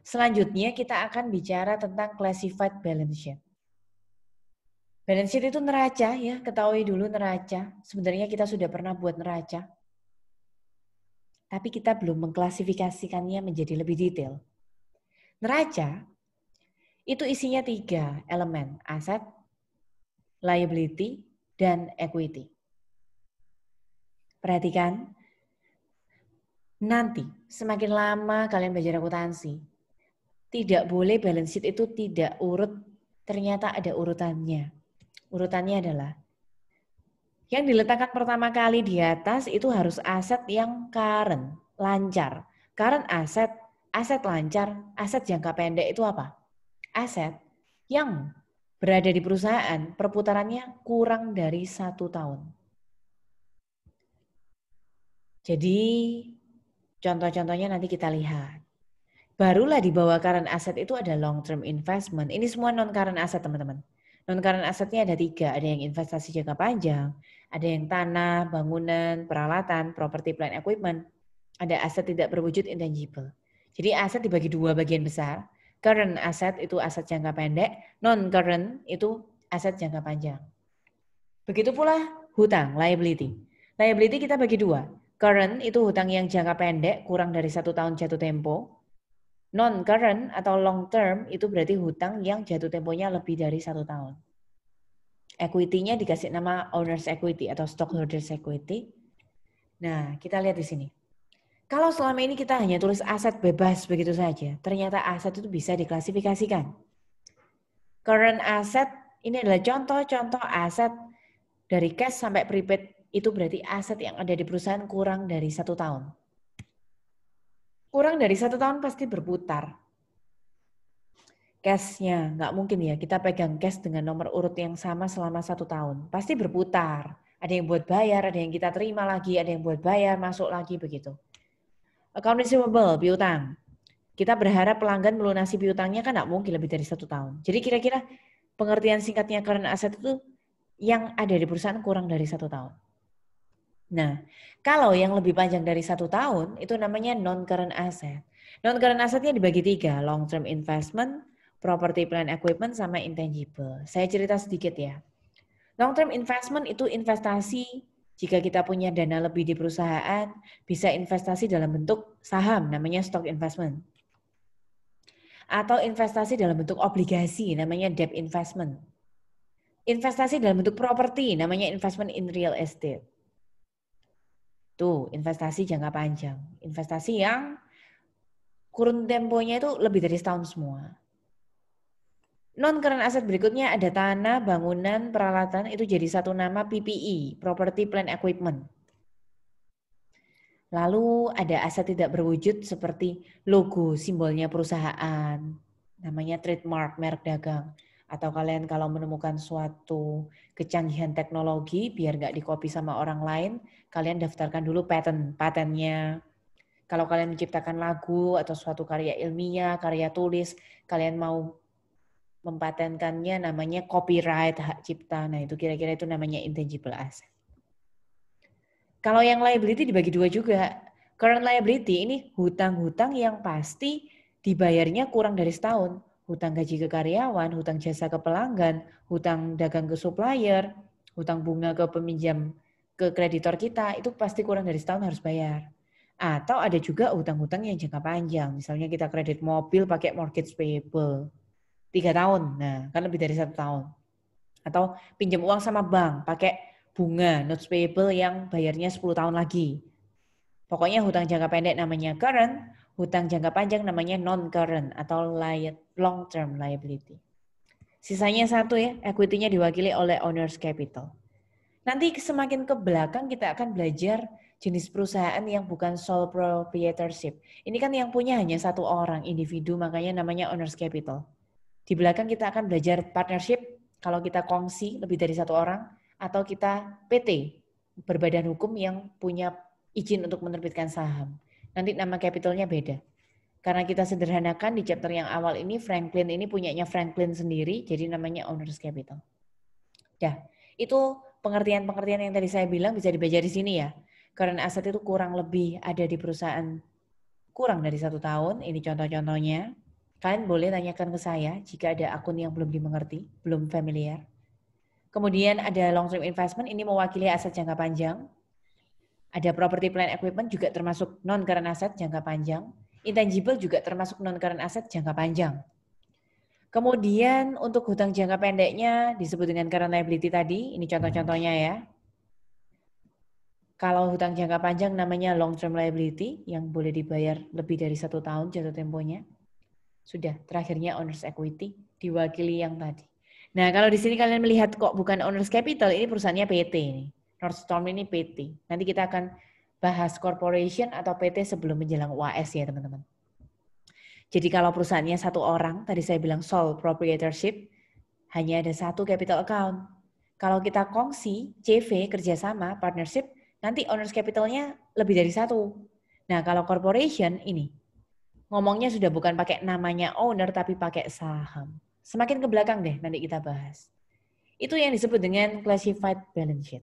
Selanjutnya kita akan bicara tentang classified balance sheet. Balance sheet itu neraca ya, ketahui dulu neraca. Sebenarnya kita sudah pernah buat neraca. Tapi kita belum mengklasifikasikannya menjadi lebih detail. Neraca itu isinya 3 elemen, aset, liability, dan equity. Perhatikan, nanti semakin lama kalian belajar akuntansi, tidak boleh balance sheet itu tidak urut, ternyata ada urutannya. Urutannya adalah, yang diletakkan pertama kali di atas itu harus aset yang current, lancar. Current aset, aset lancar, aset jangka pendek itu apa? Aset yang berada di perusahaan perputarannya kurang dari 1 tahun. Jadi contoh-contohnya nanti kita lihat. Barulah di bawah current asset itu ada long term investment. Ini semua non current asset teman-teman. Non current assetnya ada 3. Ada yang investasi jangka panjang, ada yang tanah, bangunan, peralatan, property, plant, equipment. Ada aset tidak berwujud intangible. Jadi aset dibagi 2 bagian besar. Current asset itu aset jangka pendek, non current itu aset jangka panjang. Begitu pula hutang, liability. Liability kita bagi 2. Current itu hutang yang jangka pendek, kurang dari 1 tahun jatuh tempo. Non-current atau long term itu berarti hutang yang jatuh temponya lebih dari 1 tahun. Equity-nya dikasih nama owner's equity atau stockholders equity. Nah, kita lihat di sini. Kalau selama ini kita hanya tulis aset bebas begitu saja, ternyata aset itu bisa diklasifikasikan. Current asset ini adalah contoh-contoh aset dari cash sampai prepaid, itu berarti aset yang ada di perusahaan kurang dari 1 tahun. Kurang dari 1 tahun pasti berputar. Cash-nya, nggak mungkin ya kita pegang cash dengan nomor urut yang sama selama 1 tahun. Pasti berputar. Ada yang buat bayar, ada yang kita terima lagi, ada yang buat bayar, masuk lagi begitu. Account receivable, piutang. Kita berharap pelanggan melunasi piutangnya kan nggak mungkin lebih dari 1 tahun. Jadi kira-kira pengertian singkatnya current asset itu yang ada di perusahaan kurang dari 1 tahun. Nah, kalau yang lebih panjang dari 1 tahun itu namanya non-current asset. Non-current assetnya dibagi 3, long term investment, property, plant, equipment, sama intangible. Saya cerita sedikit ya. Long term investment itu investasi jika kita punya dana lebih di perusahaan, bisa investasi dalam bentuk saham, namanya stock investment. Atau investasi dalam bentuk obligasi, namanya debt investment. Investasi dalam bentuk properti, namanya investment in real estate. Tuh, investasi jangka panjang. Investasi yang kurun temponya itu lebih dari setahun semua. Non-current aset berikutnya ada tanah, bangunan, peralatan, itu jadi satu nama PPE, Property Plant Equipment. Lalu ada aset tidak berwujud seperti logo, simbolnya perusahaan, namanya trademark, merek dagang. Atau kalian kalau menemukan suatu kecanggihan teknologi, biar nggak dikopi sama orang lain, kalian daftarkan dulu patennya. Kalau kalian menciptakan lagu atau suatu karya ilmiah, karya tulis, kalian mau mempatenkannya namanya copyright, hak cipta. Nah itu kira-kira itu namanya intangible asset. Kalau yang liability dibagi 2 juga. Current liability ini hutang-hutang yang pasti dibayarnya kurang dari setahun. Hutang gaji ke karyawan, hutang jasa ke pelanggan, hutang dagang ke supplier, hutang bunga ke peminjam ke kreditor kita, itu pasti kurang dari setahun harus bayar. Atau ada juga hutang-hutang yang jangka panjang. Misalnya kita kredit mobil pakai mortgage payable. 3 tahun, nah kan lebih dari 1 tahun. Atau pinjam uang sama bank pakai bunga, notes payable yang bayarnya 10 tahun lagi. Pokoknya hutang jangka pendek namanya current, hutang jangka panjang namanya non-current atau long term liability. Sisanya 1 ya, equity-nya diwakili oleh owner's capital. Nanti semakin ke belakang kita akan belajar jenis perusahaan yang bukan sole proprietorship. Ini kan yang punya hanya 1 orang, individu, makanya namanya owner's capital. Di belakang kita akan belajar partnership, kalau kita kongsi lebih dari 1 orang, atau kita PT, berbadan hukum yang punya izin untuk menerbitkan saham. Nanti nama capitalnya beda. Karena kita sederhanakan di chapter yang awal ini, Franklin ini punyanya Franklin sendiri, jadi namanya owner's capital. Dah, itu pengertian-pengertian yang tadi saya bilang bisa dibaca di sini ya. Karena aset itu kurang lebih ada di perusahaan kurang dari 1 tahun, ini contoh-contohnya. Kalian boleh tanyakan ke saya jika ada akun yang belum dimengerti, belum familiar. Kemudian ada long term investment, ini mewakili aset jangka panjang. Ada property plant equipment juga termasuk non-current asset jangka panjang. Intangible juga termasuk non-current asset jangka panjang. Kemudian untuk hutang jangka pendeknya disebut dengan current liability tadi, ini contoh-contohnya ya. Kalau hutang jangka panjang namanya long term liability yang boleh dibayar lebih dari 1 tahun jatuh temponya. Sudah, terakhirnya owner's equity diwakili yang tadi. Nah, kalau di sini kalian melihat kok bukan owner's capital, ini perusahaannya PT ini. Northstorm ini PT. Nanti kita akan bahas corporation atau PT sebelum menjelang UAS ya, teman-teman. Jadi kalau perusahaannya satu orang, tadi saya bilang sole proprietorship, hanya ada satu capital account. Kalau kita kongsi, CV, kerjasama, partnership, nanti owner's capital-nya lebih dari satu. Nah, kalau corporation ini, ngomongnya sudah bukan pakai namanya owner, tapi pakai saham. Semakin ke belakang deh, nanti kita bahas. Itu yang disebut dengan classified balance sheet.